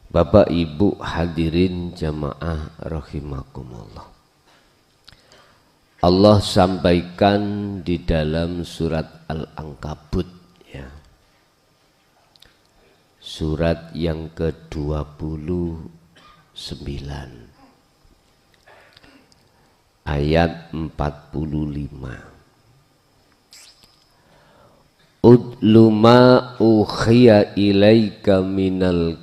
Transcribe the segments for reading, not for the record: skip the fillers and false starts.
Bapak Ibu hadirin jamaah rahimakumullah. Allah sampaikan di dalam surat Al-Ankabut ya. Surat yang ke-29 ayat 45. Udlu ma ukhiya ilaika minal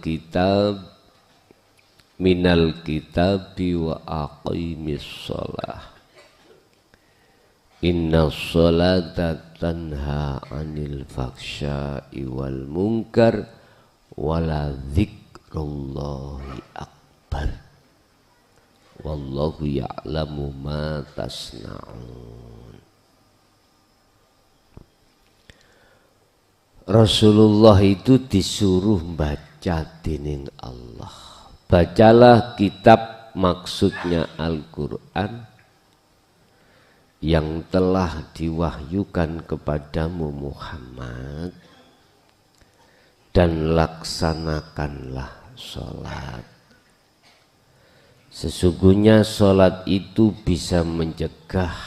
kitabi wa aqimis shalah inna sholata tanha anil faksha'i wal munkar wala dzikrullahi akbar wallahu ya'lamu ma tasna'un. Rasulullah itu disuruh baca dening Allah. Bacalah kitab, maksudnya Al-Quran, yang telah diwahyukan kepadamu Muhammad, dan laksanakanlah sholat. Sesungguhnya sholat itu bisa mencegah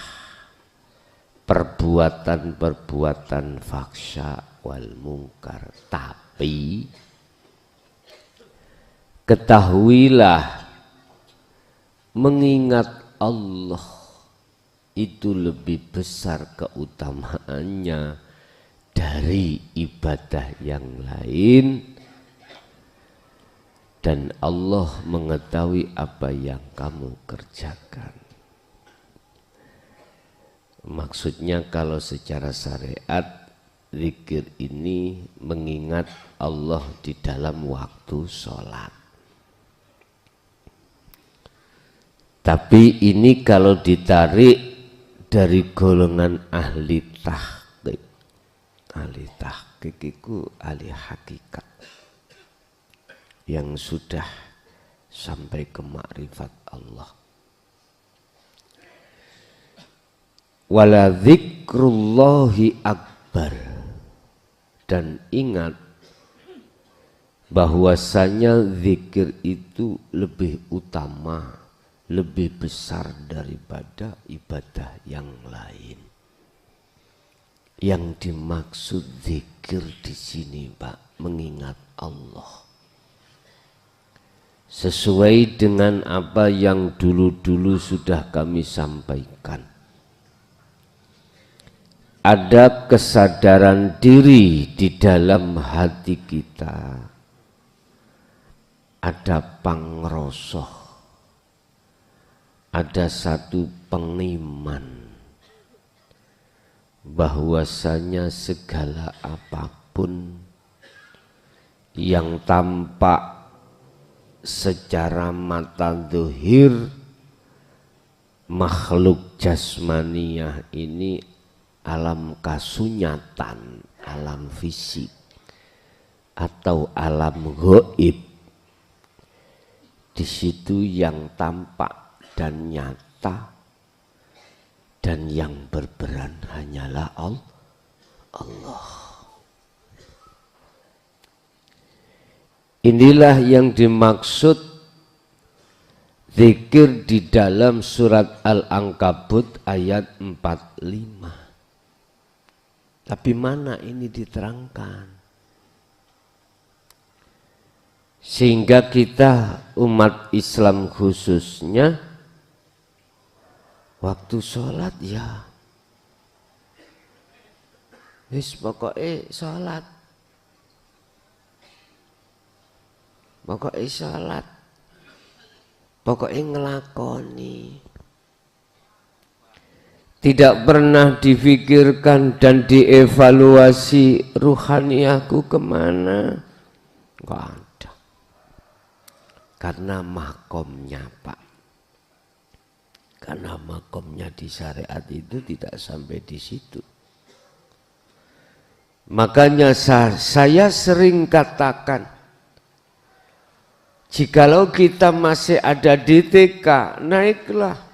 perbuatan-perbuatan faksha wal mungkar, tapi ketahuilah mengingat Allah itu lebih besar keutamaannya dari ibadah yang lain, dan Allah mengetahui apa yang kamu kerjakan. Maksudnya kalau secara syariat, zikir ini mengingat Allah di dalam waktu sholat. Tapi ini kalau ditarik dari golongan ahli tahqiq. Ahli tahqiq itu ahli hakikat yang sudah sampai ke makrifat Allah. Wala dzikrullahi akbar. Dan ingat bahwasanya zikir itu lebih utama, lebih besar daripada ibadah yang lain. Yang dimaksud zikir di sini, Pak, mengingat Allah. Sesuai dengan apa yang dulu-dulu sudah kami sampaikan. Ada kesadaran diri di dalam hati kita, ada pangrosoh, ada satu pengiman bahwasanya segala apapun yang tampak secara mata zahir makhluk jasmaniyah ini alam kasunyatan, alam fisik, atau alam gaib. Di situ yang tampak dan nyata dan yang berperan hanyalah Allah. Inilah yang dimaksud zikir di dalam surat Al-Ankabut ayat 45. Tapi mana ini diterangkan? Sehingga kita umat Islam khususnya waktu sholat ya wis pokoknya sholat. Pokoknya sholat. Pokoknya ngelakoni. Tidak pernah difikirkan dan dievaluasi ruhaniahku kemana. Enggak ada. Karena makomnya, Pak. Karena makomnya di syariat itu tidak sampai di situ. Makanya saya sering katakan, jikalau kita masih ada di TK, naiklah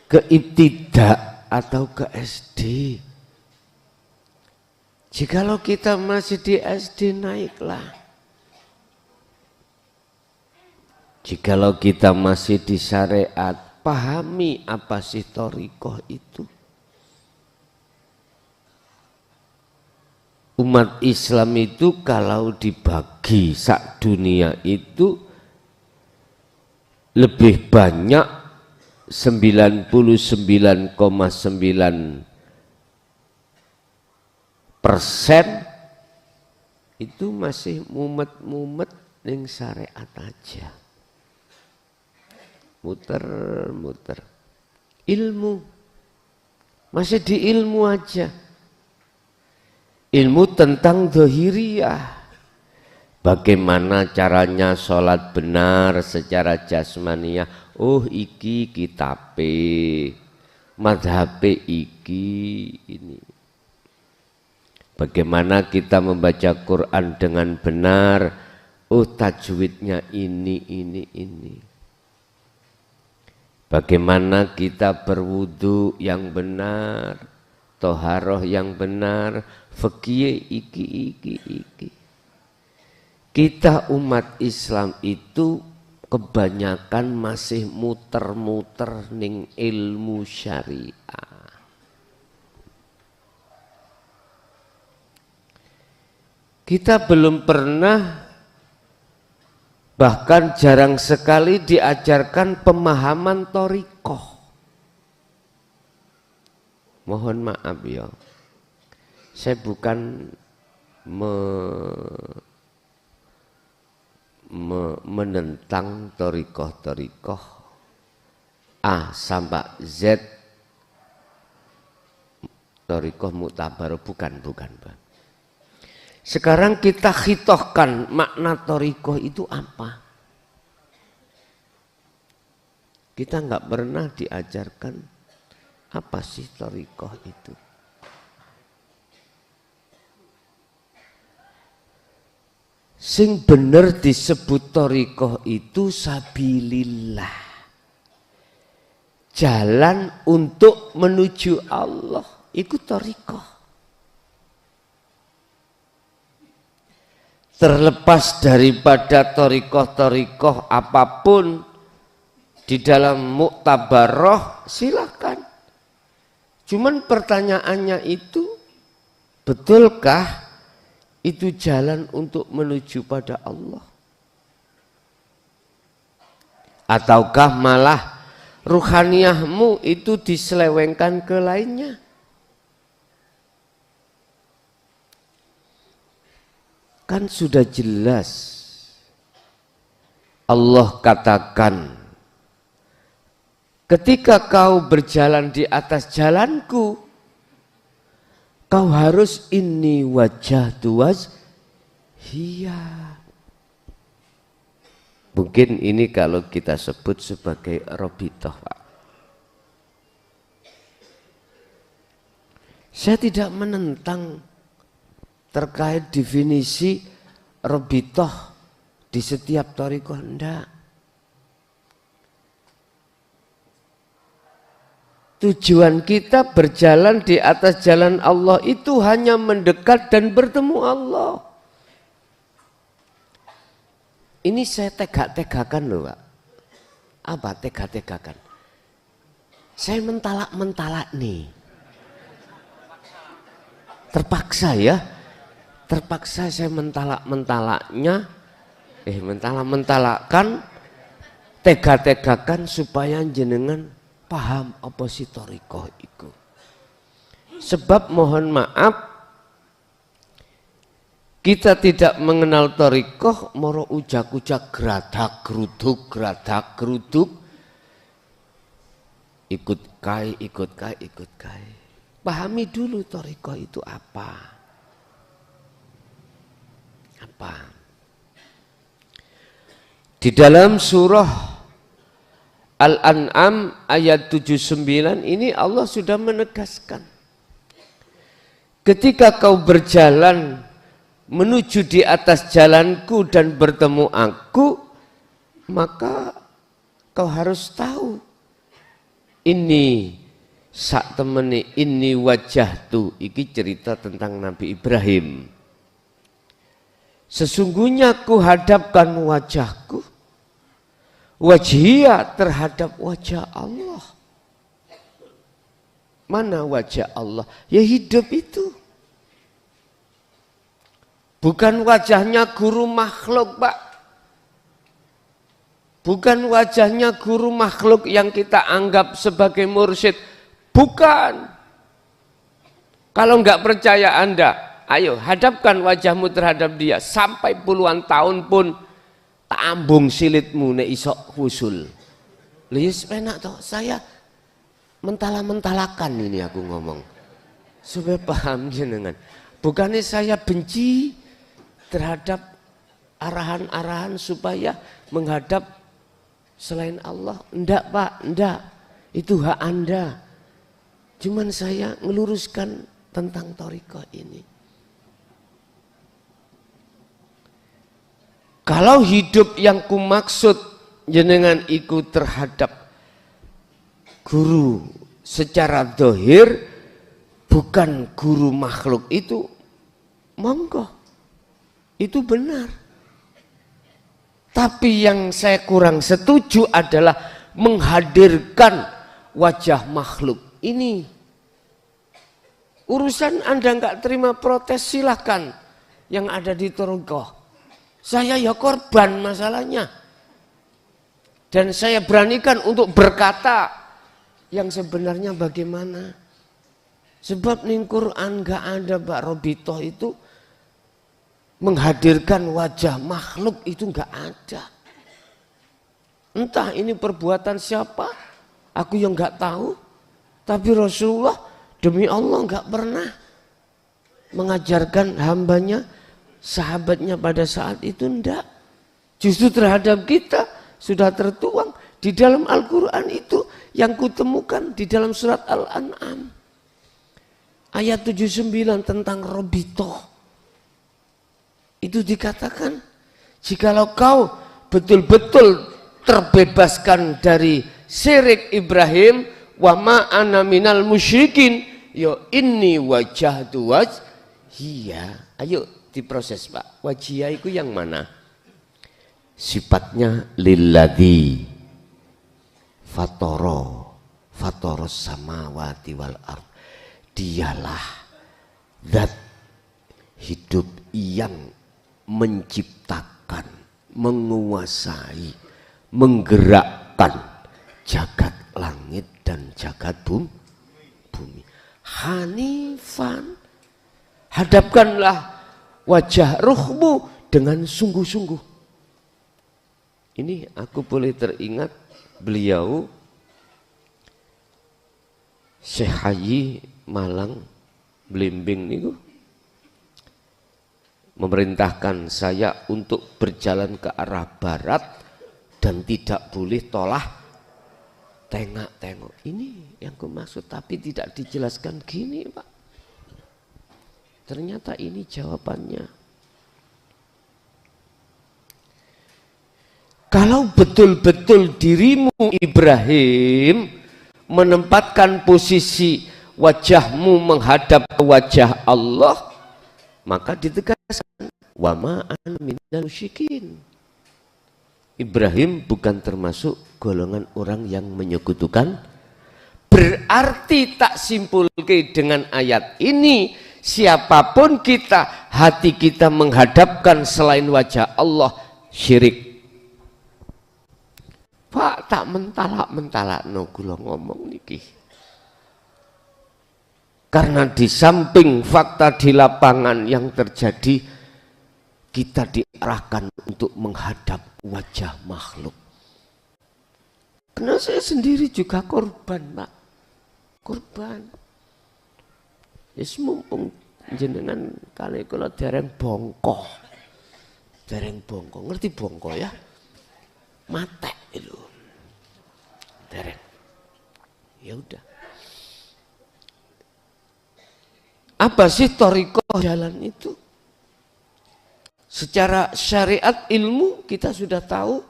ke ibtidak atau ke SD. Jikalau kita masih di SD, naiklah Jikalau kita masih di syariat, pahami apa sih thariqah itu. Umat Islam itu kalau dibagi sak dunia itu lebih banyak 99,9% itu masih mumet-mumet ning syariat aja. Muter-muter. Ilmu. Masih di ilmu aja. Ilmu tentang dhahiriyah. Bagaimana caranya sholat benar secara jasmaniyah. Oh iki kitabe. Madhabe iki ini. Bagaimana kita membaca Quran dengan benar. Oh tajwidnya ini. Bagaimana kita berwudu yang benar, toharoh yang benar, fikih iki. Kita umat Islam itu kebanyakan masih muter-muter ning ilmu syariah. Kita belum pernah, bahkan jarang sekali diajarkan pemahaman thariqah. Mohon maaf ya, saya bukan menentang thariqah A sampai Z, thariqah mu'tabar, bukan. Sekarang kita khitohkan makna thariqah itu apa? Kita nggak pernah diajarkan apa sih thariqah itu. Sing bener disebut thariqah itu sabilillah. Jalan untuk menuju Allah, itu thariqah. Terlepas daripada thariqah apapun di dalam muktabaroh silakan. Cuman pertanyaannya itu, betulkah itu jalan untuk menuju pada Allah? Ataukah malah ruhaniyahmu itu diselewengkan ke lainnya? Kan sudah jelas Allah katakan, ketika kau berjalan di atas jalanku, kau harus inni wajjahtu wajhiya. Mungkin ini kalau kita sebut sebagai robitoh, Pak. Saya tidak menentang terkait definisi robitoh di setiap thariqah, enggak. Tujuan kita berjalan di atas jalan Allah itu hanya mendekat dan bertemu Allah. Ini saya tegak-tegakan loh, Pak. Apa tegak-tegakan? Saya mentalak nih. Terpaksa ya. Terpaksa saya mentalakkan, tega-tegakan supaya jenengan paham apa sih thariqah itu. Sebab mohon maaf, kita tidak mengenal thariqah, moro ujak-ujak gradak geruduk, ikut kai. Pahami dulu thariqah itu apa. Di dalam surah Al-An'am ayat 79 ini Allah sudah menegaskan, ketika kau berjalan menuju di atas jalanku dan bertemu aku, maka kau harus tahu ini sak temene ini wajjahtu, iki cerita tentang Nabi Ibrahim. Sesungguhnya ku hadapkan wajahku wajhiyah terhadap wajah Allah. Mana wajah Allah? Ya hidup itu. Bukan wajahnya guru makhluk, Pak. Bukan wajahnya guru makhluk yang kita anggap sebagai mursyid. Bukan. Kalau enggak percaya Anda, ayo hadapkan wajahmu terhadap dia. Sampai puluhan tahun pun ambung silitmu nek iso usul. Lha wis enak toh, saya mentala-mentalakan ini aku ngomong. Supaya paham jenengan. Bukannya saya benci terhadap arahan-arahan supaya menghadap selain Allah. Enggak Pak, enggak. Itu hak Anda. Cuman saya meluruskan tentang thariqah ini. Kalau hidup yang kumaksud jenengan ikut terhadap guru secara zahir, bukan guru makhluk itu, monggo. Itu benar. Tapi yang saya kurang setuju adalah menghadirkan wajah makhluk ini. Urusan Anda nggak terima protes, silahkan yang ada di thariqah. Saya ya korban masalahnya. Dan saya beranikan untuk berkata yang sebenarnya bagaimana. Sebab ning Quran nggak ada Mbak Robitoh itu menghadirkan wajah makhluk, itu nggak ada. Entah ini perbuatan siapa, aku yang nggak tahu. Tapi Rasulullah demi Allah nggak pernah mengajarkan hambanya, sahabatnya pada saat itu enggak. Justru terhadap kita sudah tertuang di dalam Al-Quran itu yang kutemukan di dalam surat Al-An'am. Ayat 79 tentang Robitoh. Itu dikatakan, jikalau kau betul-betul terbebaskan dari syirik Ibrahim, wa ma ana minal musyrikin, yo inni wajahtu wajhiya. Ayo diproses Pak. Wajhiya itu yang mana? Sifatnya lilladzi fatoro samawati wal ard. Dialah zat hidup yang menciptakan, menguasai, menggerakkan jagat langit dan jagat bumi. Hanifan, hadapkanlah wajah ruhmu dengan sungguh-sungguh. Ini aku boleh teringat beliau Syekh Haji Malang Blimbing niku memerintahkan saya untuk berjalan ke arah barat dan tidak boleh tolah tengok-tengok. Ini yang aku maksud, tapi tidak dijelaskan gini Pak. Ternyata ini jawabannya. Kalau betul-betul dirimu Ibrahim menempatkan posisi wajahmu menghadap wajah Allah, maka ditegaskan wa ma ana minal musyrikin. Ibrahim bukan termasuk golongan orang yang menyekutukan. Berarti tak simpulke dengan ayat ini, siapapun kita, hati kita menghadapkan selain wajah Allah, syirik. Pak, tak mentalak no kula ngomong niki. Karena di samping fakta di lapangan yang terjadi, kita diarahkan untuk menghadap wajah makhluk. Karena saya sendiri juga korban, Pak. Korban. Yes, mumpung jenengan kali kula dereng bongko. Dereng bongko, ngerti bongko ya? Matek itu. Dereng. Ya udah. Apa sih thariqah jalan itu? Secara syariat ilmu kita sudah tahu.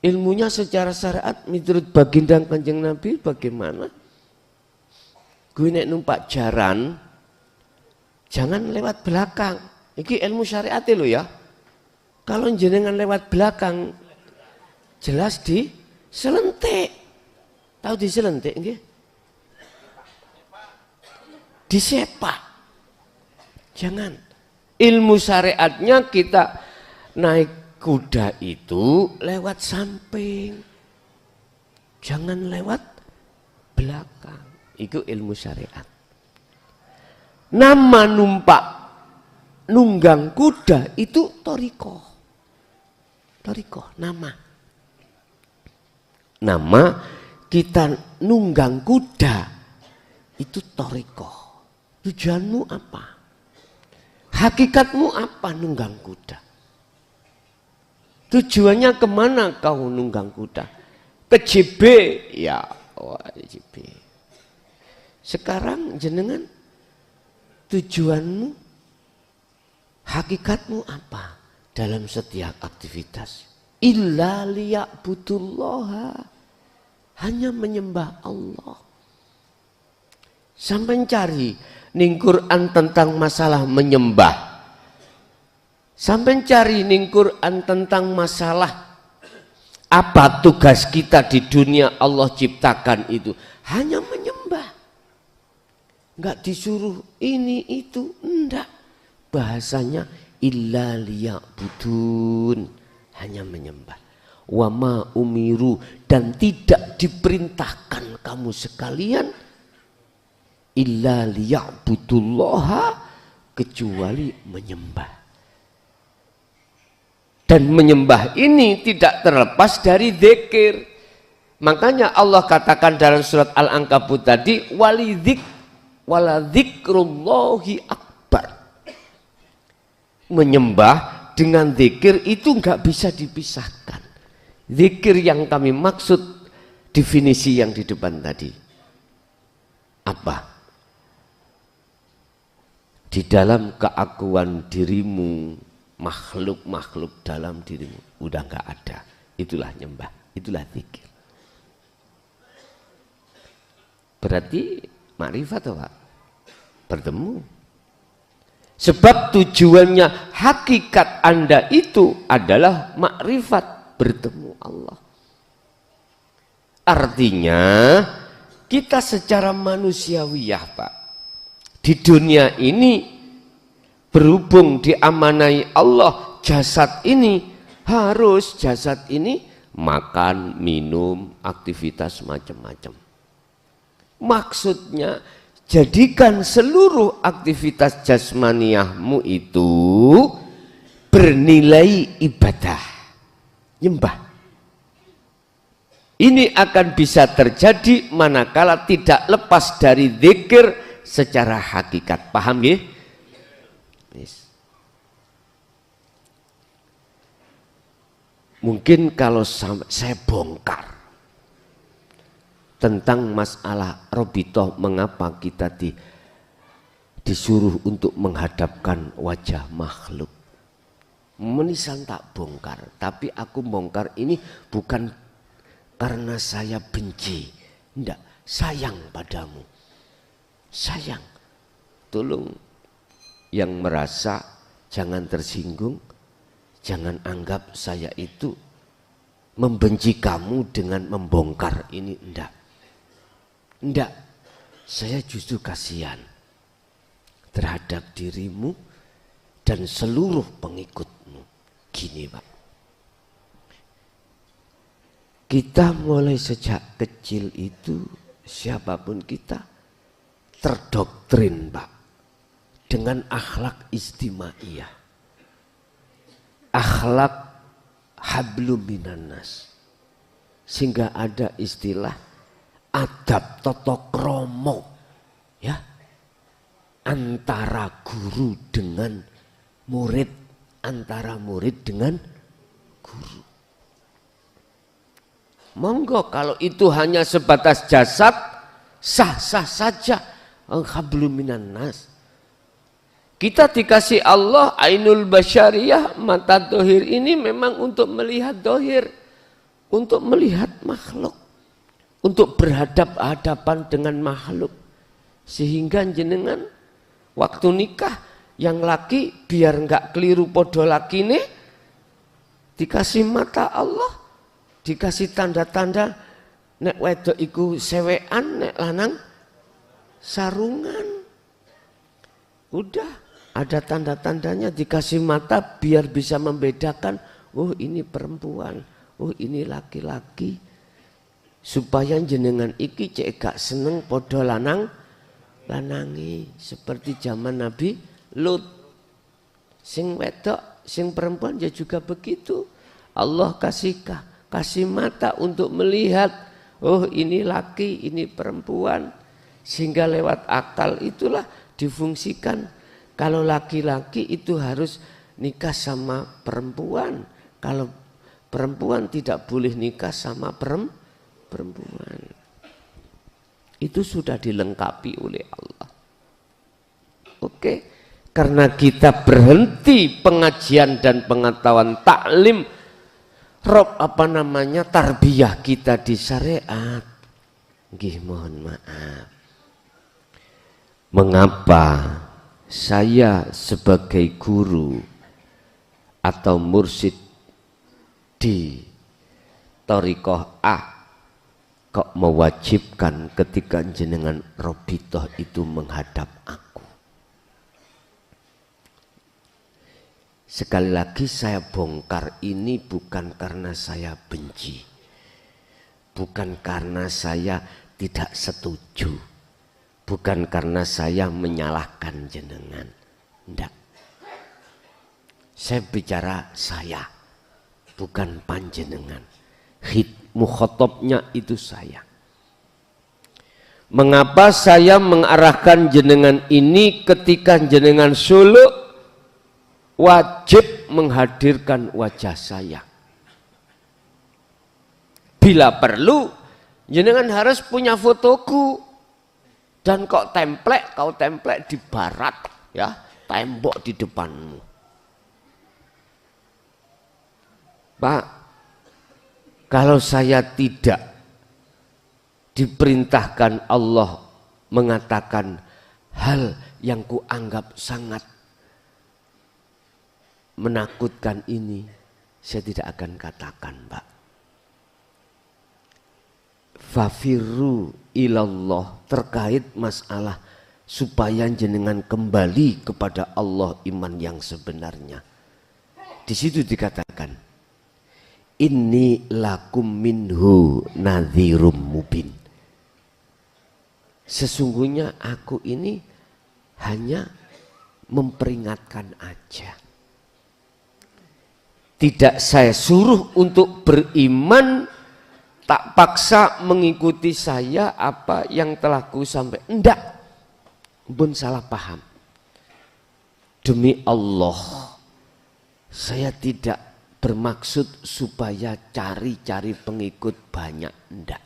Ilmunya secara syariat menurut baginda Kanjeng Nabi bagaimana? Gue nek numpak jaran jangan lewat belakang. Iki ilmu syariat lo ya. Kalau jenengan lewat belakang jelas diselentik. Tahu diselentik nggih? Disepak. Jangan. Ilmu syariatnya kita naik kuda itu lewat samping. Jangan lewat belakang. Itu ilmu syariat. Nama numpak nunggang kuda itu toriko. Toriko, nama. Nama kita nunggang kuda itu toriko. Tujuanmu apa? Hakikatmu apa nunggang kuda? Tujuannya kemana kau nunggang kuda? Ke JB, ya, JB. Sekarang jenengan tujuanmu, hakikatmu apa dalam setiap aktivitas? Illa liya'budullaha, hanya menyembah Allah. Sampai cari ning Quran tentang masalah menyembah. Sampai cari ning Quran tentang masalah apa tugas kita di dunia Allah ciptakan itu. Hanya menyembah. Enggak disuruh ini itu, enggak. Bahasanya illa liya'budun, hanya menyembah. Wa ma umiru, dan tidak diperintahkan kamu sekalian illa liya'budullaha, kecuali menyembah. Dan menyembah ini tidak terlepas dari zikir. Makanya Allah katakan dalam surat Al-Ankabut tadi, waladzikrullahi akbar. Menyembah dengan zikir itu enggak bisa dipisahkan. Zikir yang kami maksud definisi yang di depan tadi. Apa? Di dalam keakuan dirimu, makhluk-makhluk dalam dirimu udah nggak ada. Itulah nyembah, itulah zikir. Berarti makrifat Pak, bertemu. Sebab tujuannya hakikat Anda itu adalah makrifat, bertemu Allah. Artinya kita secara manusiawiyah Pak, di dunia ini berhubung diamanai Allah jasad ini, harus jasad ini makan, minum, aktivitas macam-macam. Maksudnya jadikan seluruh aktivitas jasmaniahmu itu bernilai ibadah, nyembah. Ini akan bisa terjadi manakala tidak lepas dari zikir secara hakikat. Paham ya? Yes. Mungkin kalau saya bongkar tentang masalah Robitoh, mengapa kita disuruh untuk menghadapkan wajah makhluk. Menisan tak bongkar, tapi aku bongkar ini bukan karena saya benci, enggak, sayang padamu. Sayang, tolong yang merasa jangan tersinggung, jangan anggap saya itu membenci kamu dengan membongkar ini, enggak. Enggak, saya justru kasihan terhadap dirimu dan seluruh pengikutmu. Gini Pak, kita mulai sejak kecil itu, siapapun kita, terdoktrin Pak dengan akhlak istimaiyah, akhlak hablum minannas, sehingga ada istilah adab tata krama, ya, antara guru dengan murid, antara murid dengan guru. Monggo kalau itu hanya sebatas jasad, sah-sah saja. Hablum minannas. Kita dikasih Allah ainul basyariyah, mata dohir ini memang untuk melihat dohir, untuk melihat makhluk, untuk berhadap-hadapan dengan makhluk. Sehingga jenengan waktu nikah yang laki biar enggak keliru podo lakine, dikasih mata Allah dikasih tanda-tanda nek wedok iku sewean, nek lanang sarungan. Udah ada tanda-tandanya, dikasih mata biar bisa membedakan, oh ini perempuan, oh ini laki-laki. Supaya jenengan iki cek gak seneng podo lanangi seperti zaman Nabi Lut. Sing wedok, sing perempuan ya juga begitu. Allah kasih mata untuk melihat, oh ini laki, ini perempuan. Sehingga lewat akal itulah difungsikan. Kalau laki-laki itu harus nikah sama perempuan. Kalau perempuan tidak boleh nikah sama perempuan. Itu sudah dilengkapi oleh Allah. Oke, karena kita berhenti pengajian dan pengetahuan taklim tarbiyah kita di syariat. Nggih, mohon maaf. Mengapa saya sebagai guru atau mursyid di Thariqah A kok mewajibkan ketika jenengan Robitoh itu menghadap aku? Sekali lagi saya bongkar ini bukan karena saya benci, bukan karena saya tidak setuju, bukan karena saya menyalahkan jenengan. Enggak. Saya bicara saya, bukan panjenengan. Mukhatabnya itu saya. Mengapa saya mengarahkan jenengan ini ketika jenengan suluk wajib menghadirkan wajah saya? Bila perlu jenengan harus punya fotoku. Dan kau template di barat, ya, tembok di depanmu. Pak, kalau saya tidak diperintahkan Allah mengatakan hal yang kuanggap sangat menakutkan ini, saya tidak akan katakan, Pak. Fafirru ilallah, terkait masalah supaya jenengan kembali kepada Allah iman yang sebenarnya. Di situ dikatakan, inni lakum minhu nadhirum mubin. Sesungguhnya aku ini hanya memperingatkan aja. Tidak saya suruh untuk beriman, tak paksa mengikuti saya apa yang telah ku sampai. Enggak, pun salah paham. Demi Allah, saya tidak bermaksud supaya cari-cari pengikut banyak. Enggak.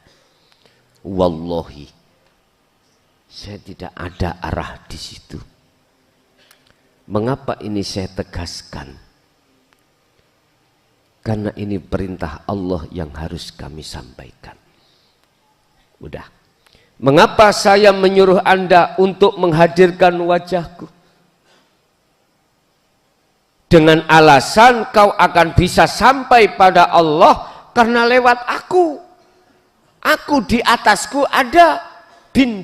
Wallahi, saya tidak ada arah di situ. Mengapa ini saya tegaskan? Karena ini perintah Allah yang harus kami sampaikan. Udah. Mengapa saya menyuruh Anda untuk menghadirkan wajahku? Dengan alasan kau akan bisa sampai pada Allah karena lewat aku. Aku di atasku ada bin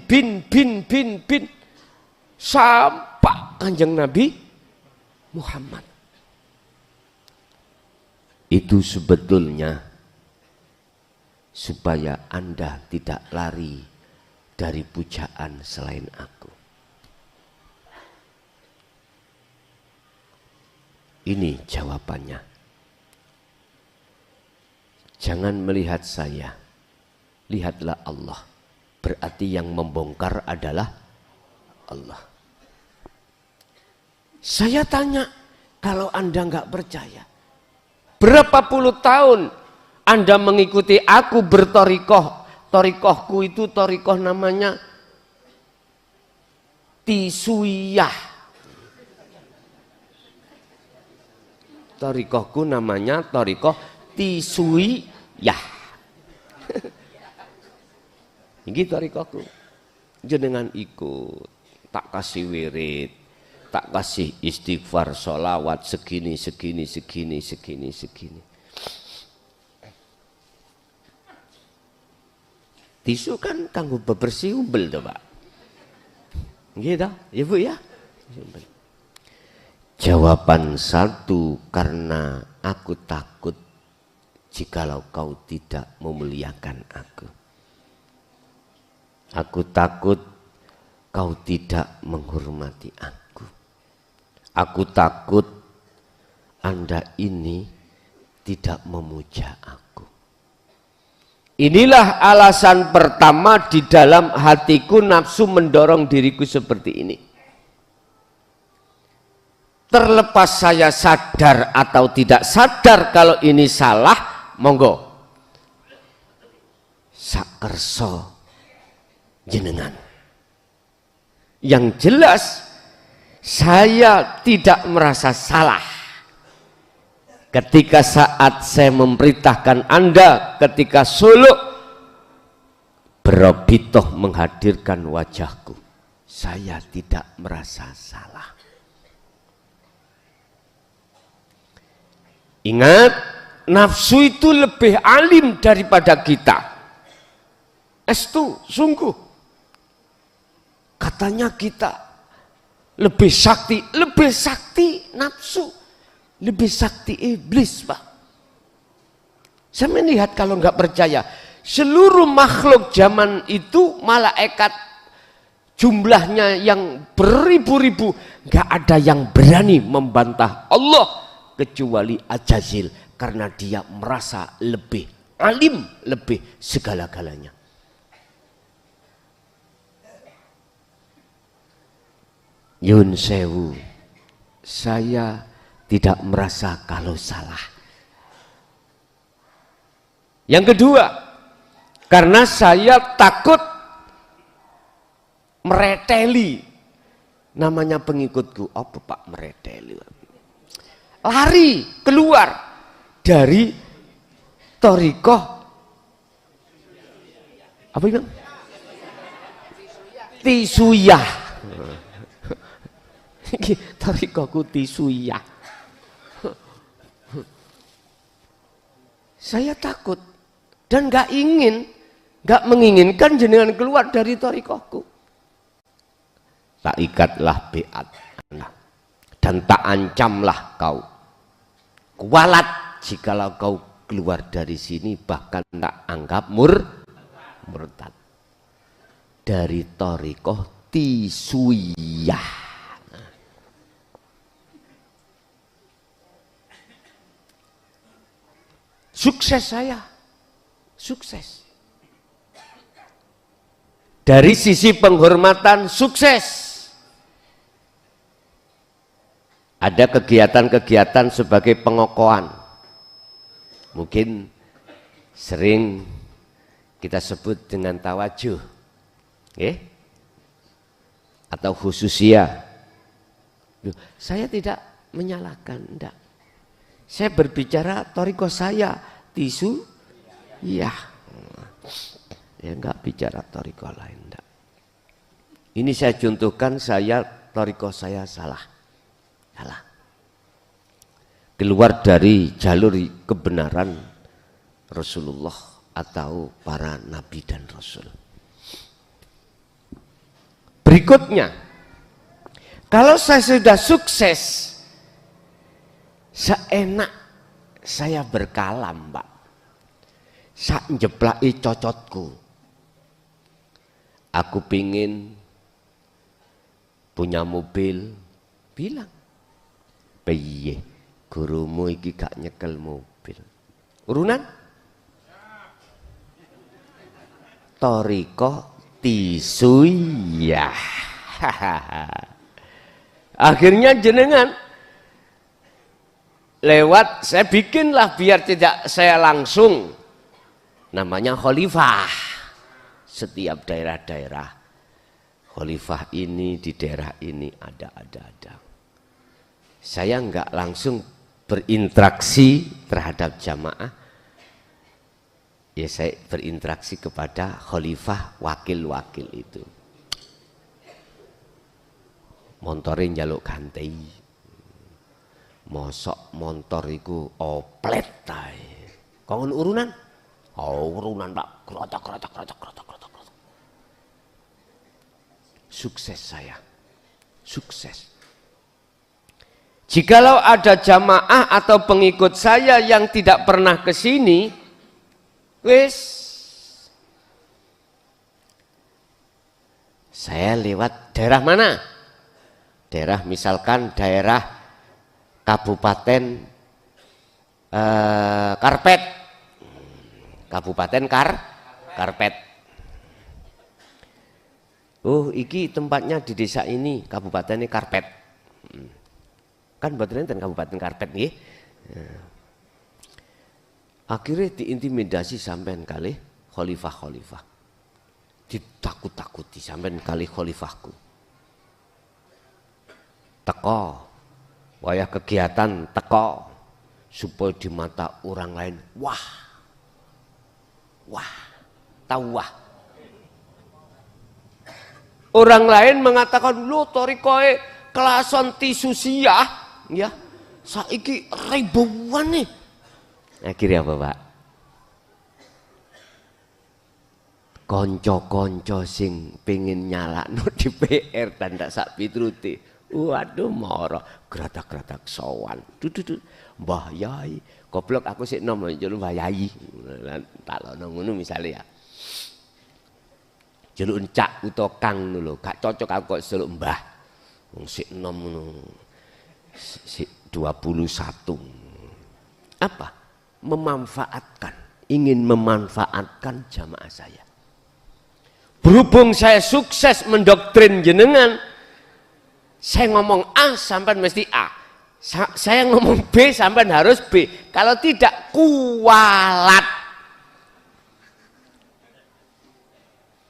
sampai Kanjeng Nabi Muhammad. Itu sebetulnya supaya Anda tidak lari dari pujaan selain aku. Ini jawabannya. Jangan melihat saya, lihatlah Allah. Berarti yang membongkar adalah Allah. Saya tanya, kalau Anda nggak percaya, berapa puluh tahun Anda mengikuti aku bertorikoh? Torikohku itu torikoh namanya Tisuyah. Torikohku namanya torikoh Tisuyah. Ini torikohku. Jenengan ikut, tak kasih wirid, tak kasih istighfar, sholawat segini. Tisu kan kanggo bebersih umbel to, Pak. Gitu, ya Bu ya. Jawaban satu, karena aku takut jikalau kau tidak memuliakan aku. Aku takut kau tidak menghormati aku. Aku takut Anda ini tidak memuja aku. Inilah alasan pertama di dalam hatiku nafsu mendorong diriku seperti ini. Terlepas saya sadar atau tidak sadar kalau ini salah, monggo. Sakerso jenengan. Yang jelas saya tidak merasa salah ketika saat saya memerintahkan Anda ketika suluk berobitoh menghadirkan wajahku. Saya tidak merasa salah. Ingat, nafsu itu lebih alim daripada kita. Estu, sungguh. Katanya kita lebih sakti nafsu, lebih sakti iblis, Pak. Saya melihat kalau nggak percaya, seluruh makhluk zaman itu malaikat jumlahnya yang beribu-ribu, nggak ada yang berani membantah Allah kecuali Ajazil, karena dia merasa lebih alim, lebih segala-galanya. Yun sewu, saya tidak merasa kalau salah. Yang kedua, karena saya takut mereteli. Namanya pengikutku, apa Pak mereteli? Lari keluar dari thariqah apa itu? Tisuyah. Thariqahku tisuyah. Saya takut dan nggak menginginkan jenengan keluar dari thariqahku. Tak ikatlah beat dan tak ancamlah kau. Kualat jikalau kau keluar dari sini, bahkan tak anggap murtad dari thariqah tisuyah. Sukses saya, sukses. Dari sisi penghormatan sukses. Ada kegiatan-kegiatan sebagai pengokohan. Mungkin sering kita sebut dengan tawajuh. Atau khususia. Saya tidak menyalahkan, enggak. Saya berbicara thariqah saya, tisu, iya. Ya enggak bicara thariqah lain, enggak. Ini saya contohkan, saya thariqah saya salah. Keluar dari jalur kebenaran Rasulullah atau para nabi dan rasul. Berikutnya, kalau saya sudah sukses, seenak saya berkalam, Pak. Sak njeplaki cocotku. Aku pingin punya mobil, bilang, piye gurumu iki gak nyekel mobil. Urunan? Thariqah tisuyah. Akhirnya jenengan lewat, saya bikinlah biar tidak saya langsung, namanya khalifah. Setiap daerah-daerah khalifah ini di daerah ini ada. Saya enggak langsung berinteraksi terhadap jamaah, ya saya berinteraksi kepada khalifah wakil-wakil itu. Montorin jaluk ganti, mosok montor iku oplet tae. Kongon urunan? Oh urunan Pak, krotok. sukses saya. Sukses. Jikalau ada jamaah atau pengikut saya yang tidak pernah ke sini, wis saya lewat daerah mana? Daerah misalkan daerah Kabupaten Karpet. Kabupaten Karpet. Oh, iki tempatnya di desa ini, kabupatennya Karpet. Kan buatan enten Kabupaten Karpet nggih. Akhirnya diintimidasi sampean kali khalifah. Ditakut-takuti sampean kali khalifahku. Teko wayah kegiatan teko supaya di mata orang lain wah tahu wah. Orang lain mengatakan lo torikoe kelason tisu siah ya saiki ribuan nih. Akhirnya apa Pak? Konco-konco sing pengen nyalakno di PR tanda sak pitruti. Waduh moro gratak-gratak sowan. Duduk Mbah Yai, goblok aku sik nom njuluk Mbah Yai. Tak lono ngono misale ya. Jeluk encak utawa kang lho, gak cocok aku kok jeluk Mbah. Wong sik nom ngono. Sik 21. Apa? Ingin memanfaatkan jamaah saya. Berhubung saya sukses mendoktrin jenengan, saya ngomong A sampai mesti A. Saya ngomong B sampai harus B. Kalau tidak kualat.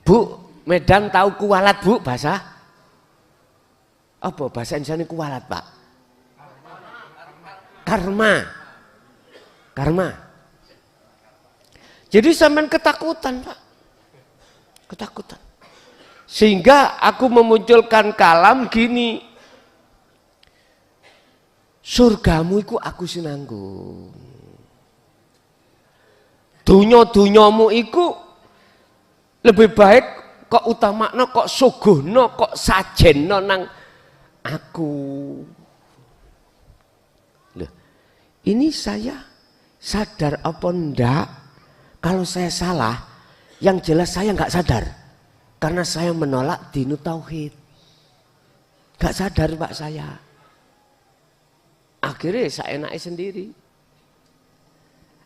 Bu, Medan tahu kualat Bu bahasa? Apa bahasa Indonesia ini kualat Pak? Karma. Jadi sampean ketakutan Pak. Ketakutan. Sehingga aku memunculkan kalam gini. Surgamu iku aku sinanggung. Dunyo-dunyomu iku lebih baik kok utamakno kok suguhno kok sajenno nang aku. Loh, ini saya sadar apa ndak? Kalau saya salah, yang jelas saya nggak sadar. Karena saya menolak dinu tauhid. Nggak sadar Pak saya. Akhirnya saya enaknya sendiri.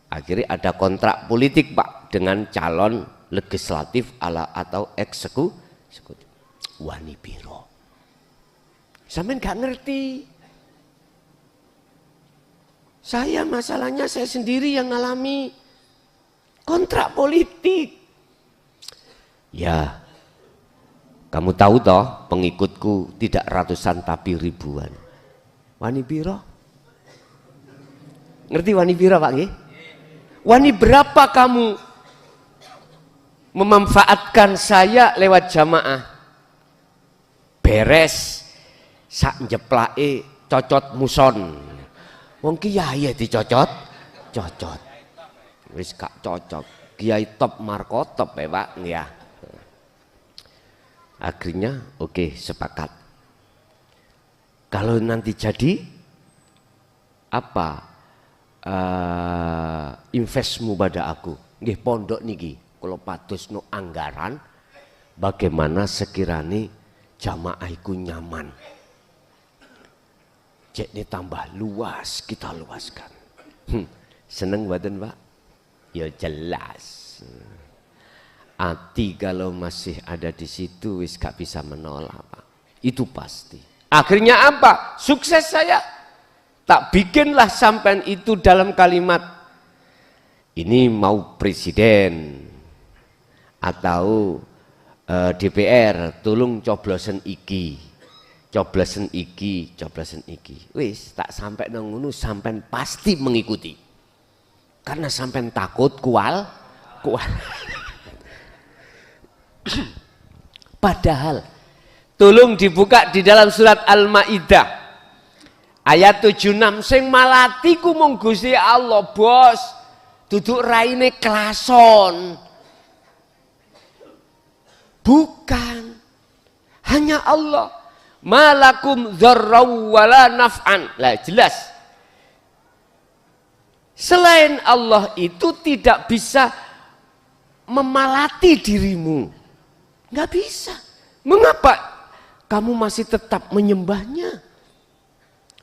Akhirnya ada kontrak politik Pak dengan calon legislatif atau eksekutif. Wani Biro. Sampeyan nggak ngerti. Saya masalahnya saya sendiri yang ngalami kontrak politik. Ya, kamu tahu toh pengikutku tidak ratusan tapi ribuan. Wani Biro? Ngerti Wani Biro Pak nggih? Wani berapa kamu memanfaatkan saya lewat jamaah? Beres sak njeplake cocot muson. Wong kiai dicocot. Wis gak cocok. Kiai top markotop ya Pak ya. Akhirnya oke, sepakat. Kalau nanti jadi apa investmu pada aku nggih pondok niki kula patusno anggaran bagaimana sekiranya jamaah iku nyaman. Jadi tambah luas, kita luaskan. Seneng mboten Pak? Ya jelas. Hati kalau masih ada di situ wis gak bisa menolak Pak. Itu pasti. Akhirnya apa? Sukses saya. Tak bikinlah sampean itu dalam kalimat. Ini mau presiden atau DPR, tolong coblosen iki. Coblosen iki. Wis tak sampai nang ngono sampean pasti mengikuti. Karena sampean takut kual. Padahal tolong dibuka di dalam surat Al-Maidah ayat 76 sing malatiku mung Gusti Allah bos duduk raine klason bukan Hanya Allah. Malakum dzarraw wala naf'an. Lah jelas. Selain Allah itu tidak bisa memalati dirimu. Nggak bisa. Mengapa kamu masih tetap menyembahnya?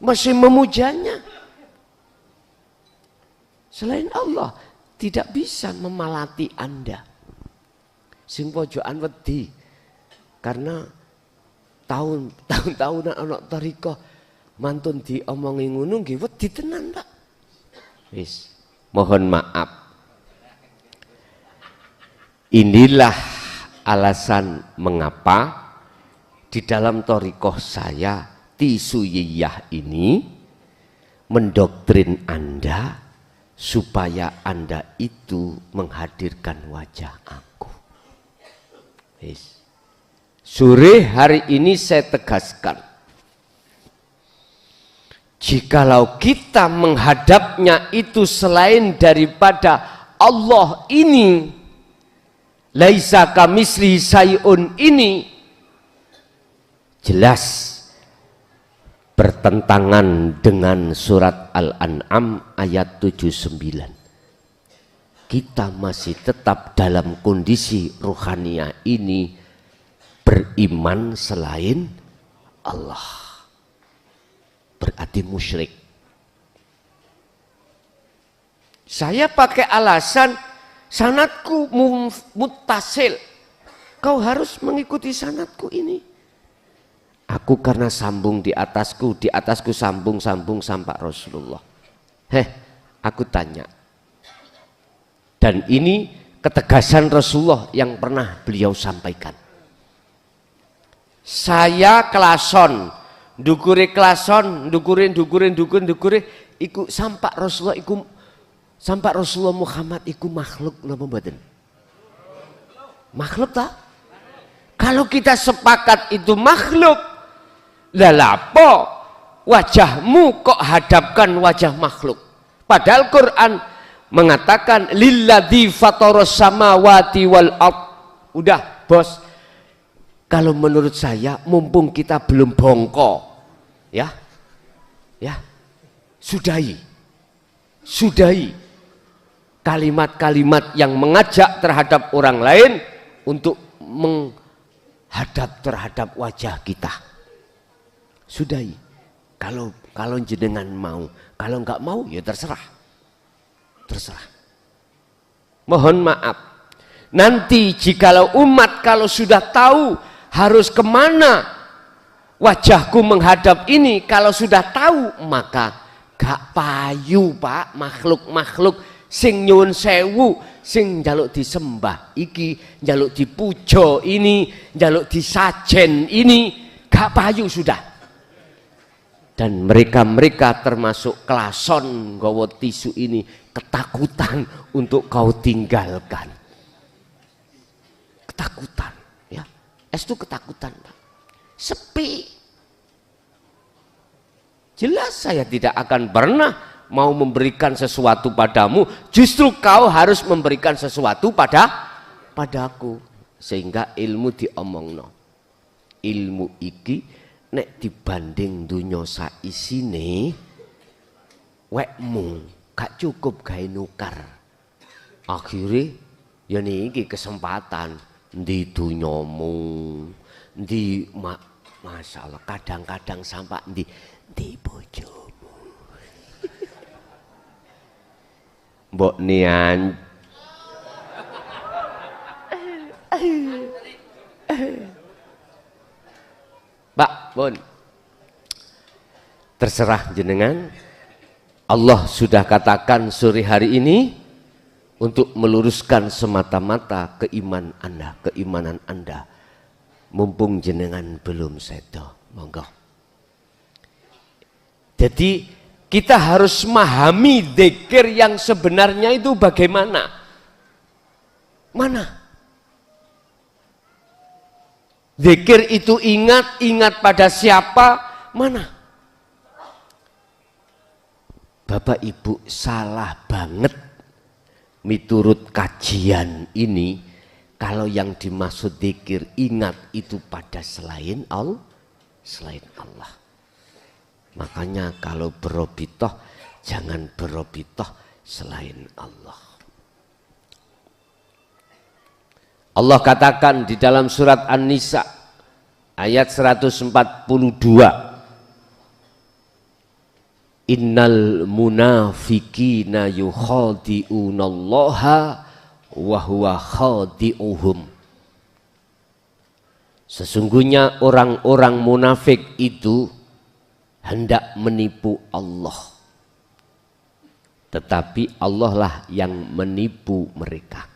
Masih memujanya? Selain Allah tidak bisa memalati Anda. Sing pojokan wedi. Karena tahun-tahunan ana tarika mantun diomongi ngono nggih wedi tenan, Pak. Wis, mohon maaf. Inilah alasan mengapa di dalam thariqah saya Tisuyiyah ini mendoktrin Anda supaya Anda itu menghadirkan wajah aku. Wis. Sore hari ini saya tegaskan, jikalau kita menghadapnya itu selain daripada Allah ini, laisa kamisli sayun ini, jelas bertentangan dengan surat Al-An'am ayat 79. Kita masih tetap dalam kondisi ruhaniah ini beriman selain Allah, berarti musyrik. Saya pakai alasan sanadku muttasil, kau harus mengikuti sanadku ini. Aku karena sambung di atasku sambung sampai Rasulullah. Aku tanya, dan ini ketegasan Rasulullah yang pernah beliau sampaikan. Saya klason, dukure klason, dukure, iku sampak Rasulullah Muhammad iku makhluk napa mboten? Makhluk tak? Kalau kita sepakat itu makhluk, lalapo wajahmu kok hadapkan wajah makhluk? Padahal Quran mengatakan lilladzi fataras samawati wal ard. Udah, bos. Kalau menurut saya mumpung kita belum bongko, ya sudahi kalimat-kalimat yang mengajak terhadap orang lain untuk menghadap terhadap wajah kita. Sudahi. Kalau jenengan mau, kalau nggak mau ya terserah. Mohon maaf. Nanti jikalau umat kalau sudah tahu harus kemana wajahku menghadap ini, kalau sudah tahu maka gak payu, Pak. Makhluk sing nyuwun sewu, sing njaluk disembah iki, njaluk dipuja ini, njaluk disajen ini, gak payu sudah. Dan mereka termasuk klason nggawa tisu ini ketakutan untuk kau tinggalkan. Ketakutan, ya. Itu ketakutan, Pak. Sepi. Jelas saya tidak akan pernah mau memberikan sesuatu padamu, justru kau harus memberikan sesuatu padaku. Sehingga ilmu diomongno. Ilmu iki nek dibanding dunya saisine wekmu gak cukup gawe nukar. Akhire ya niki kesempatan di dunyamu, di masalah kadang-kadang sampai di bojomu. Mbok nian Pak, Bun, terserah jenengan. Allah sudah katakan sore hari ini untuk meluruskan semata-mata keimanan Anda. Mumpung jenengan belum sedo, monggo. Jadi kita harus memahami dzikir yang sebenarnya itu bagaimana. Mana? Dzikir itu ingat pada siapa? Mana? Bapak Ibu salah banget miturut kajian ini Kalau yang dimaksud zikir, ingat itu pada selain Allah, selain Allah. Makanya kalau berobitoh, jangan berobitoh selain Allah. Allah katakan di dalam surat An-Nisa ayat 142, innal munafiqina yukhadi'unallaha wa huwa khadi'uhum. Sesungguhnya orang-orang munafik itu hendak menipu Allah, tetapi Allah lah yang menipu mereka.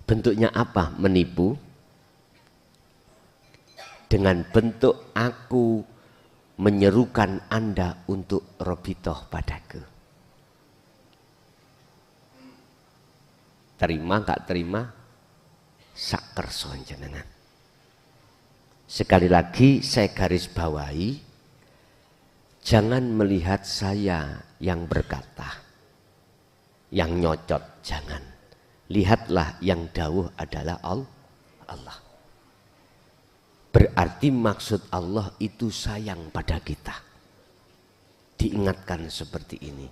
Bentuknya apa menipu? Dengan bentuk aku menyerukan Anda untuk robitoh padaku. Terima gak terima? Sak kerso jenengan. Sekali lagi saya garis bawahi, jangan melihat saya yang berkata, yang nyocot, jangan. Lihatlah yang dawuh adalah Allah. Berarti maksud Allah itu sayang pada kita. Diingatkan seperti ini.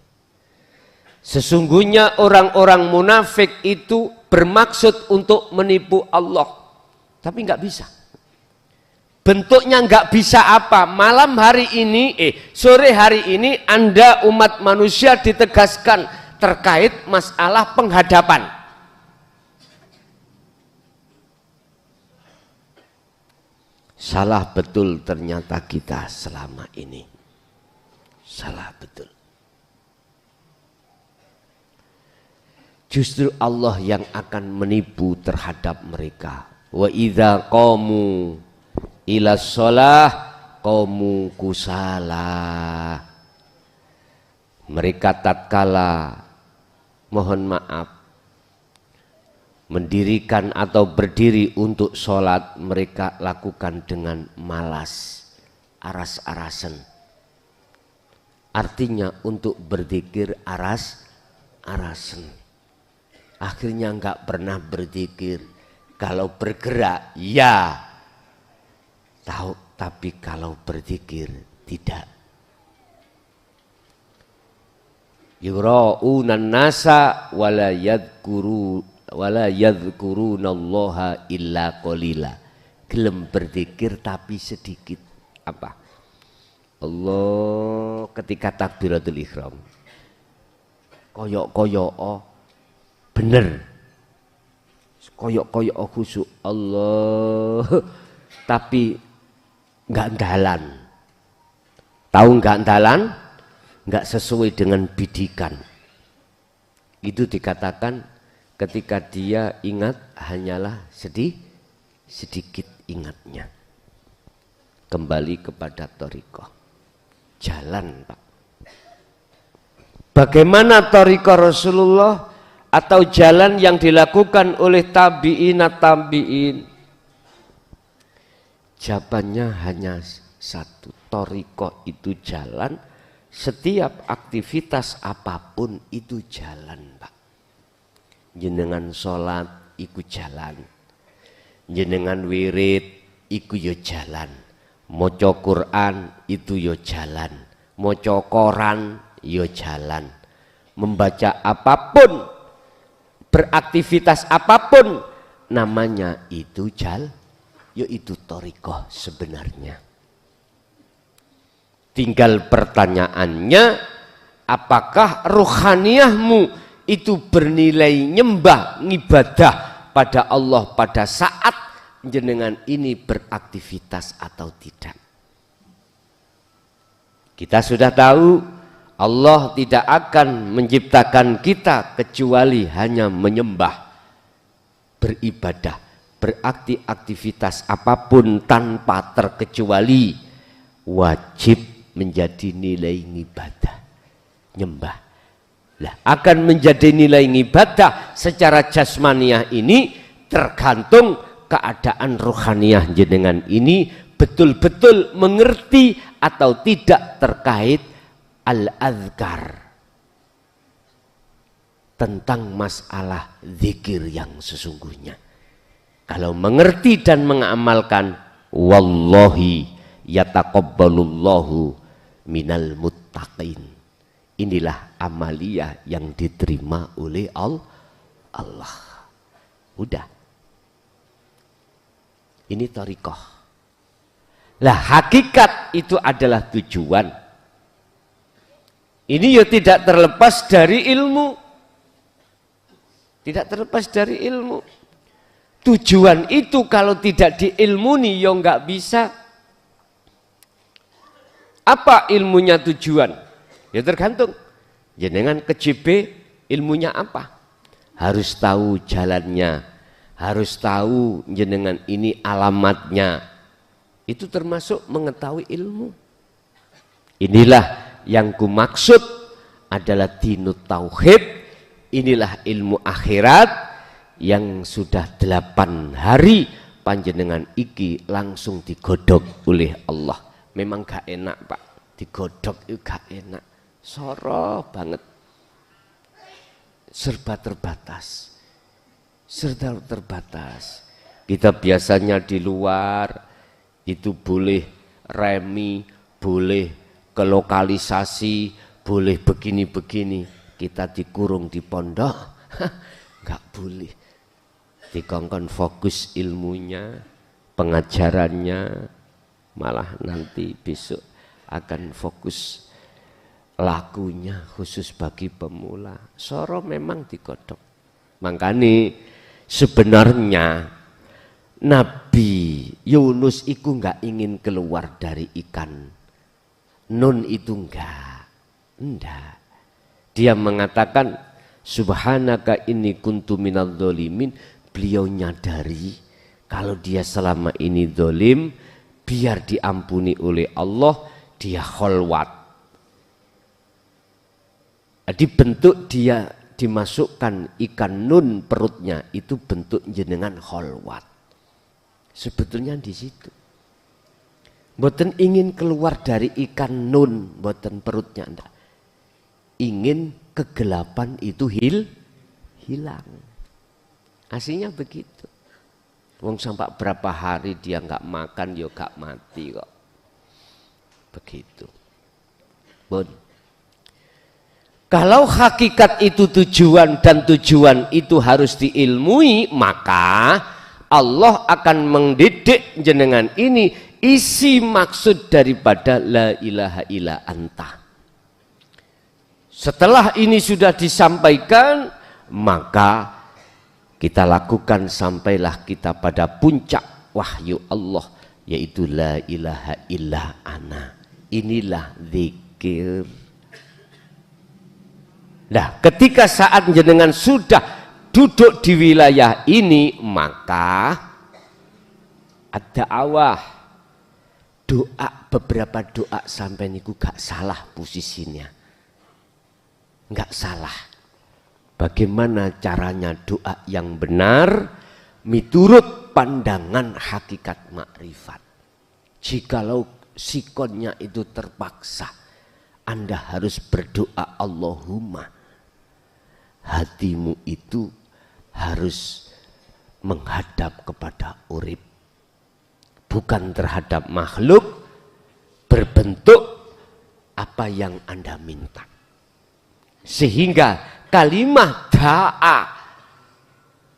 Sesungguhnya orang-orang munafik itu bermaksud untuk menipu Allah. Tapi nggak bisa. Bentuknya nggak bisa apa? Malam hari ini, sore hari ini Anda umat manusia ditegaskan terkait masalah penghadapan. Salah betul ternyata kita selama ini. Salah betul. Justru Allah yang akan menipu terhadap mereka. Wa idza qamu ila shalah qamu kusala. Mereka tatkala mohon maaf mendirikan atau berdiri untuk sholat, mereka lakukan dengan malas, aras-arasan. Artinya untuk berzikir aras-arasan. Akhirnya enggak pernah berzikir. Kalau bergerak, ya tahu, tapi kalau berzikir tidak. Yura'unan nasa wala yadhkurunallaha illa qalila. Gelem berzikir tapi sedikit. Apa? Allah ketika takbiratul ihram. Koyok-koyok bener. Koyok-koyok khusyuk Allah. Tapi enggak dalan. Tahu enggak dalan? Enggak sesuai dengan bidikan. Itu dikatakan ketika dia ingat hanyalah sedikit ingatnya. Kembali kepada thariqah. Jalan, Pak. Bagaimana thariqah Rasulullah atau jalan yang dilakukan oleh tabi'in? Jawabannya hanya satu. Thariqah itu jalan, setiap aktivitas apapun itu jalan, Pak. Jenengan sholat iku jalan, jenengan wirid iku yo jalan, maca Quran itu yo jalan, maca koran yo jalan, membaca apapun, beraktivitas apapun namanya itu yo itu thariqah sebenarnya. Tinggal pertanyaannya, apakah ruhaniyahmu itu bernilai nyembah, ngibadah pada Allah pada saat jenengan ini beraktivitas atau tidak. Kita sudah tahu Allah tidak akan menciptakan kita kecuali hanya menyembah, beribadah, beraktivitas apapun tanpa terkecuali wajib menjadi nilai ibadah, nyembah. Lah, akan menjadi nilai ibadah secara jasmaniah ini tergantung keadaan rohaniah jenengan ini betul-betul mengerti atau tidak terkait al-azkar, tentang masalah zikir yang sesungguhnya. Kalau mengerti dan mengamalkan, wallahi yataqabbalullahu minal muttaqin. Inilah amaliyah yang diterima oleh Allah. Udah. Ini thariqah. Lah hakikat itu adalah tujuan. Ini ya tidak terlepas dari ilmu. Tidak terlepas dari ilmu. Tujuan itu kalau tidak diilmuni ya nggak bisa. Apa ilmunya tujuan? Ya tergantung. Jenengan ke JB ilmunya apa? Harus tahu jalannya, harus tahu jenengan ini alamatnya. Itu termasuk mengetahui ilmu. Inilah yang kumaksud adalah dinut tauhid. Inilah ilmu akhirat yang sudah 8 hari panjenengan iki langsung digodok oleh Allah. Memang gak enak Pak, digodok itu gak enak, soro banget, serba terbatas. Kita biasanya di luar itu boleh remi, boleh ke lokalisasi, boleh begini-begini. Kita dikurung di pondok, nggak boleh. Dikongkon fokus ilmunya, pengajarannya, malah nanti besok akan fokus lakunya khusus bagi pemula. Soro memang digodok. Makanya sebenarnya Nabi Yunus itu nggak ingin keluar dari ikan. Nun itu enggak. Dia mengatakan subhanaka inni kuntu minadz dzalimin. Beliau nyadari kalau dia selama ini zalim, biar diampuni oleh Allah, dia kholwat. Jadi bentuk dia dimasukkan ikan nun perutnya itu bentuk jenengan kholwat. Sebetulnya di situ. Mboten ingin keluar dari ikan nun, mboten perutnya anda. Ingin kegelapan itu hilang. Aslinya begitu. Wong sampai berapa hari dia nggak makan, yo gak mati kok. Begitu. Bon. Kalau hakikat itu tujuan dan tujuan itu harus diilmui, maka Allah akan mendidik jenengan ini isi maksud daripada la ilaha illa anta. Setelah ini sudah disampaikan, maka kita lakukan sampailah kita pada puncak wahyu Allah, yaitu la ilaha illa ana. Inilah zikir. Nah, ketika saat jenengan sudah duduk di wilayah ini, maka ada awah doa, beberapa doa sampai niku gak salah posisinya, gak salah. Bagaimana caranya doa yang benar miturut pandangan hakikat makrifat. Jikalau sikonnya itu terpaksa, Anda harus berdoa Allahumma. Hatimu itu harus menghadap kepada urip, bukan terhadap makhluk berbentuk apa yang Anda minta. Sehingga kalimat da'a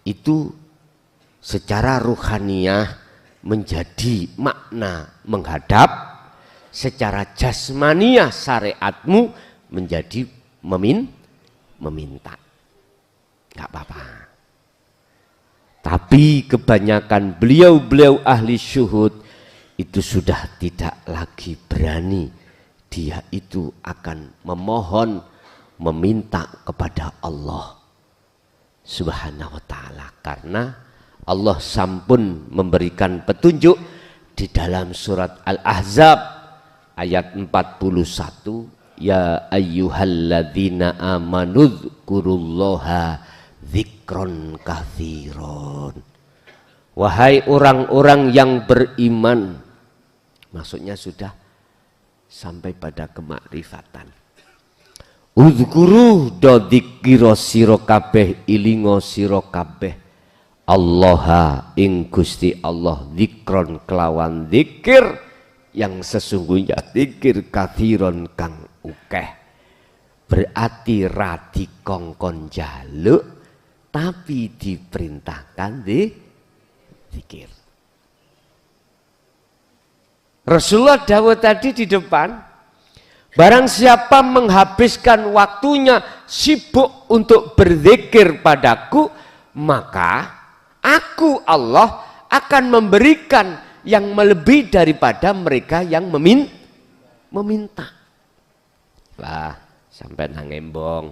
itu secara ruhaniyah menjadi makna menghadap, secara jasmaniyah syariatmu menjadi meminta. Gak apa-apa. Tapi kebanyakan beliau-beliau ahli syuhud itu sudah tidak lagi berani. Dia itu akan memohon, meminta kepada Allah Subhanahu wa ta'ala, karena Allah sampun memberikan petunjuk di dalam surat Al-Ahzab ayat 41, ya ayyuhalladzina amanu dzkurullaha dzikron katsiron. Wahai orang-orang yang beriman, maksudnya sudah sampai pada kemakrifatan. Udzkuru do dzikira sira kabeh, ilinga sira kabeh Allaha ing Gusti Allah dzikron kelawan zikir yang sesungguhnya zikir kathiron kang ukeh. Berarti radi kongkon jaluk tapi diperintahkan zikir. Rasulullah dawuh tadi di depan, barang siapa menghabiskan waktunya sibuk untuk berzikir padaku, maka aku Allah akan memberikan yang melebihi daripada mereka yang meminta. Lah, sampai nang embong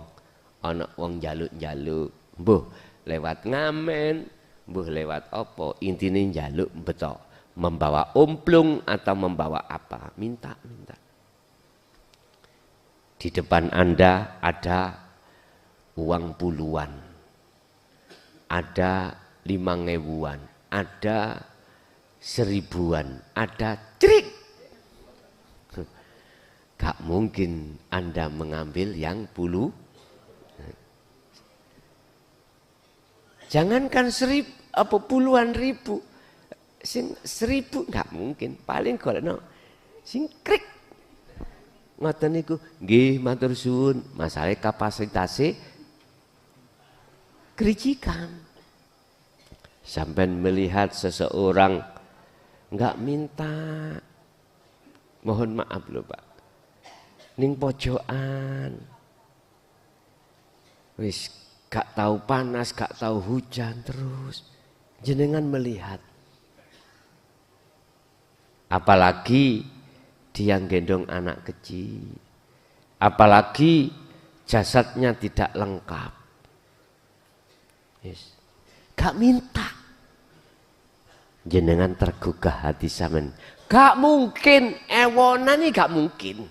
ana wong njaluk-njaluk, mbuh lewat ngamen, mbuh lewat apa, intine njaluk betok. Membawa omplung atau membawa apa, minta. Di depan Anda ada uang puluhan, ada 5.000-an, ada 1.000-an, ada cerik. Gak mungkin Anda mengambil yang jangankan 1.000 apa puluhan ribu, sing 1.000 nggak mungkin, paling golekno sing krik ngoten niku. Nggih matur suwun, masalah kapasitasnya kericikan. Sampai melihat seseorang nggak minta, mohon maaf loh Pak, ning pojokan wis gak tahu panas gak tahu hujan terus jenengan melihat. Apalagi dia gendong anak kecil, apalagi jasadnya tidak lengkap, yes. Gak minta, jenengan tergugah hati sampean. Gak mungkin, ewonan nih gak mungkin.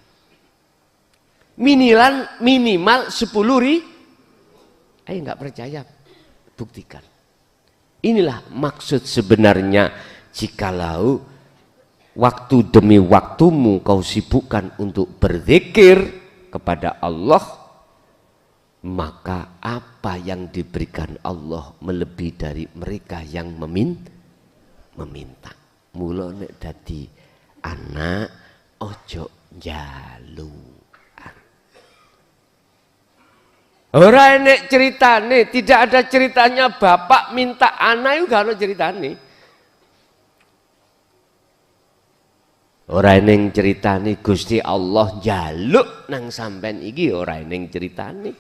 Minimal 10.000. Ayo gak percaya, buktikan. Inilah maksud sebenarnya jikalau waktu demi waktumu kau sibukkan untuk berzikir kepada Allah, maka apa yang diberikan Allah melebihi dari mereka yang meminta. Mula nek dadi anak ojo njalukan. Ora enek ceritane, tidak ada ceritanya bapak minta anak itu gak ada ceritane. Ora eneng ceritane Gusti Allah njaluk nang sampean iki, ora eneng ceritane.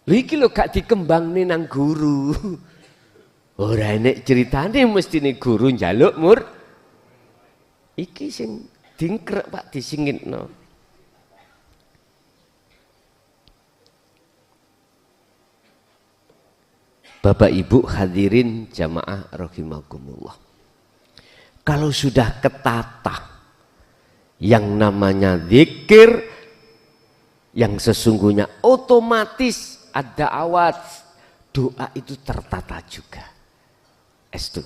Lha iki lho gak dikembangne nang guru. Ora enek ceritane mestine guru njaluk mur. Iki sing dingkrek Pak disingitno. Bapak Ibu hadirin jamaah rahimakumullah. Kalau sudah ketata yang namanya zikir, yang sesungguhnya otomatis ada awat, doa itu tertata juga. Estu.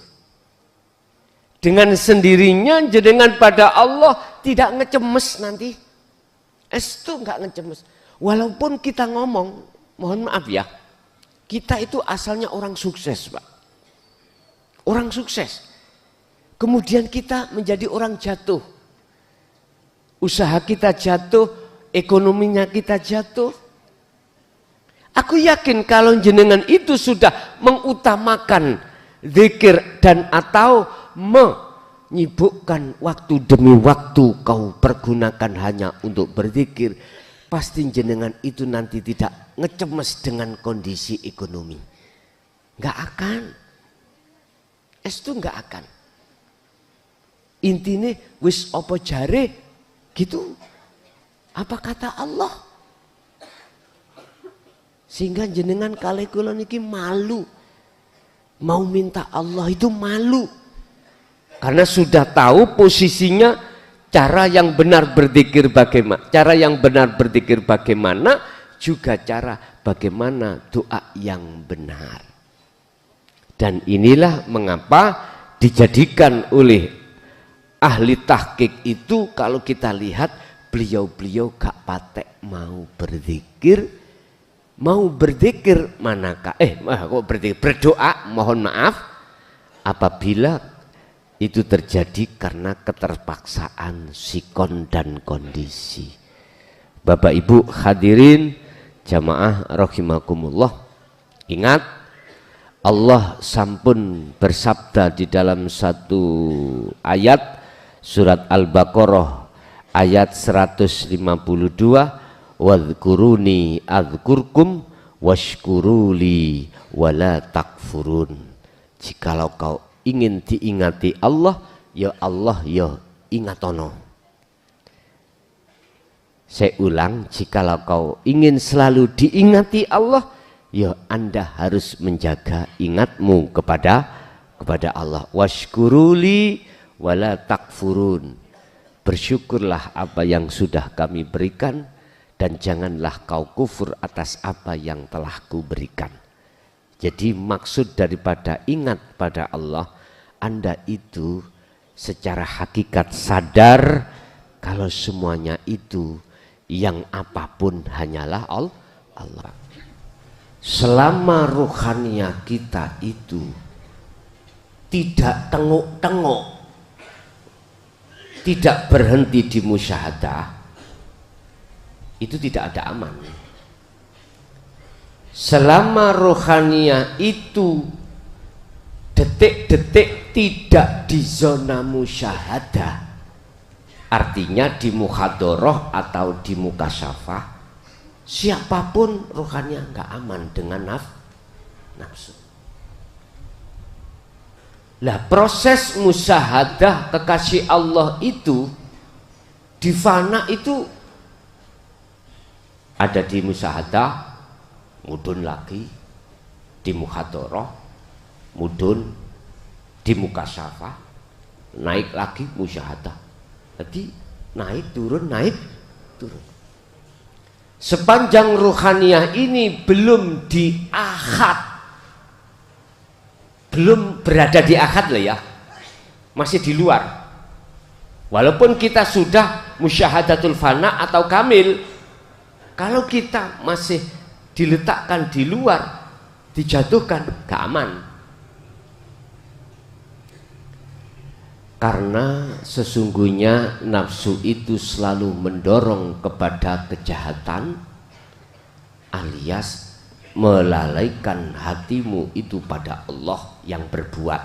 Dengan sendirinya jenengan pada Allah tidak ngecemes nanti. Estu nggak ngecemes. Walaupun kita ngomong, mohon maaf ya, kita itu asalnya orang sukses Pak. Orang sukses. Kemudian kita menjadi orang jatuh. Usaha kita jatuh, ekonominya kita jatuh. Aku yakin kalau jenengan itu sudah mengutamakan zikir dan atau menyibukkan waktu demi waktu kau pergunakan hanya untuk berzikir, pasti jenengan itu nanti tidak ngecemes dengan kondisi ekonomi. Enggak akan. Itu enggak akan. Intinya wis opo jare gitu. Apa kata Allah? Sehingga jenengan kali kula niki malu. Mau minta Allah itu malu. Karena sudah tahu posisinya, cara yang benar berzikir bagaimana, cara yang benar berzikir bagaimana, juga cara bagaimana doa yang benar. Dan inilah mengapa dijadikan oleh ahli tahqiq itu, kalau kita lihat beliau-beliau gak patek mau berzikir mau berzikir manakah berdoa mohon maaf apabila itu terjadi karena keterpaksaan sikon dan kondisi. Bapak Ibu hadirin jamaah rahimakumullah, ingat Allah sampun bersabda di dalam satu ayat surat Al-Baqarah ayat 152, wadhkuruni adzkurkum washkuruli wala takfurun. Jikalau kau ingin diingati Allah ya ingatono. Saya ulang, jikalau kau ingin selalu diingati Allah ya Anda harus menjaga ingatmu kepada Allah. Washkuruli wala takfurun. Bersyukurlah apa yang sudah kami berikan dan janganlah kau kufur atas apa yang telah kuberikan. Jadi maksud daripada ingat pada Allah, Anda itu secara hakikat sadar kalau semuanya itu yang apapun hanyalah Allah. Selama ruhaniah kita itu tidak tengok-tengok, tidak berhenti di musyahadah, itu tidak ada aman. Selama rohaniah itu detik-detik tidak di zona musyahadah, artinya di muhadharah atau di mukasyafah, siapapun rohaniah nggak aman dengan nafsu. Lah proses musyahadah kekasih Allah itu di fana itu ada di musyahadah, mudun lagi di muhadharah, mudun di mukasyafah, naik lagi musyahadah. Jadi naik turun naik turun. Sepanjang ruhaniah ini belum di ahad, belum berada di ahad lah ya, masih di luar. Walaupun kita sudah musyahadatul fana atau kamil, kalau kita masih diletakkan di luar, dijatuhkan, gak aman. Karena sesungguhnya nafsu itu selalu mendorong kepada kejahatan, alias melalaikan hatimu itu pada Allah yang berbuat.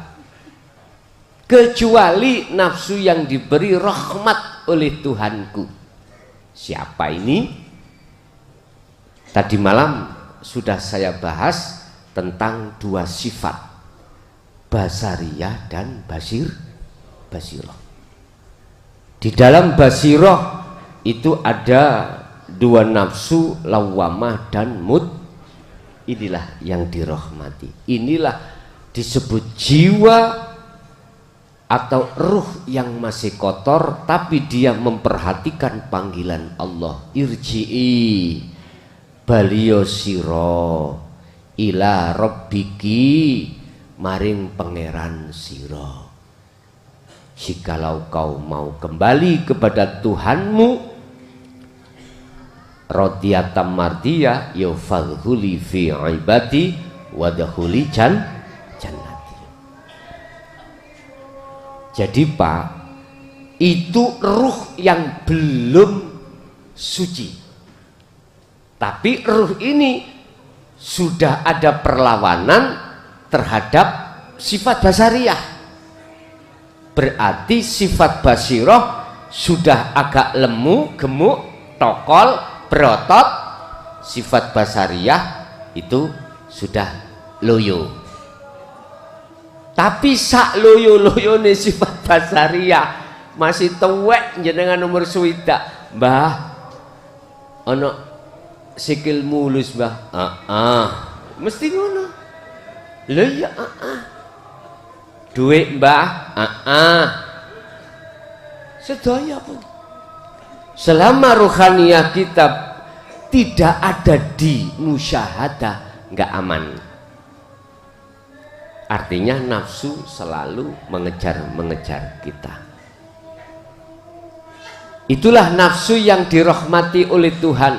Kecuali nafsu yang diberi rahmat oleh Tuhanku. Siapa ini? Tadi malam sudah saya bahas tentang dua sifat, basariyah dan basirah. Di dalam basirah itu ada dua nafsu, lawamah dan inilah yang dirahmati. Inilah disebut jiwa atau ruh yang masih kotor, tapi dia memperhatikan panggilan Allah. Irji'i baliyo siro ila rabbiki, maring pangeran siro. Jikalau kau mau kembali kepada Tuhanmu, radiyatan mardiyah, ya fadhuli fi ibadi wadkhuli jannati. Jadi Pak, itu ruh yang belum suci. Tapi ruh ini sudah ada perlawanan terhadap sifat basariyah. Berarti sifat basirah sudah agak lemu, gemuk, tokol, berotot. Sifat basariyah itu sudah loyo. Tapi sak loyo-loyo nih sifat basariyah masih tuwek jenengan umur swidak. Mbah, ono sikil mulus Mbah. Mesti ngono. Lha ya duit Mbah, sedaya pun. Selama ruhaniyah kita tidak ada di musyahadah, nggak aman. Artinya nafsu selalu mengejar kita. Itulah nafsu yang dirahmati oleh Tuhan.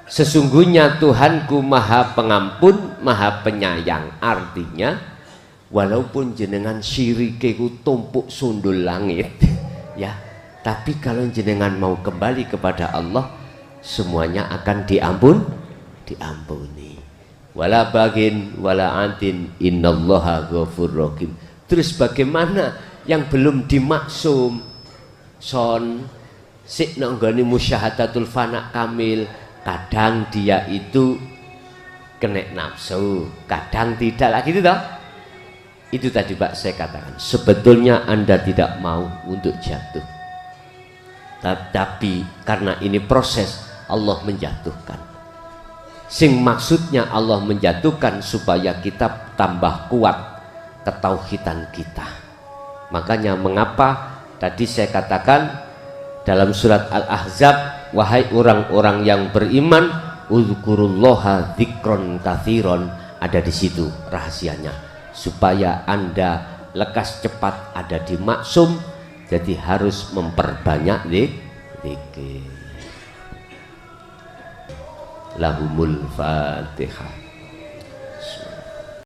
Sesungguhnya Tuhanku maha pengampun, maha penyayang. Artinya walaupun jenengan syirike ku tumpuk sundul langit ya, tapi kalau jenengan mau kembali kepada Allah, semuanya akan diampuni. Wala bagin wala antin innallaha ghafurur rahim. Terus bagaimana yang belum dimaksum son sik nanggani musyahadatul fana kamil, kadang dia itu kena nafsu, kadang tidak lagi itu toh. Itu tadi Pak saya katakan, sebetulnya Anda tidak mau untuk jatuh, tapi karena ini proses Allah menjatuhkan. Sing maksudnya Allah menjatuhkan supaya kita tambah kuat ketauhidan kita. Makanya mengapa tadi saya katakan dalam surat Al-Ahzab, wahai orang-orang yang beriman, uzkurullaha dzikron katsiron, ada di situ rahasianya, supaya Anda lekas cepat ada di maksum. Jadi harus memperbanyak zikir. Lahumul Fatihah.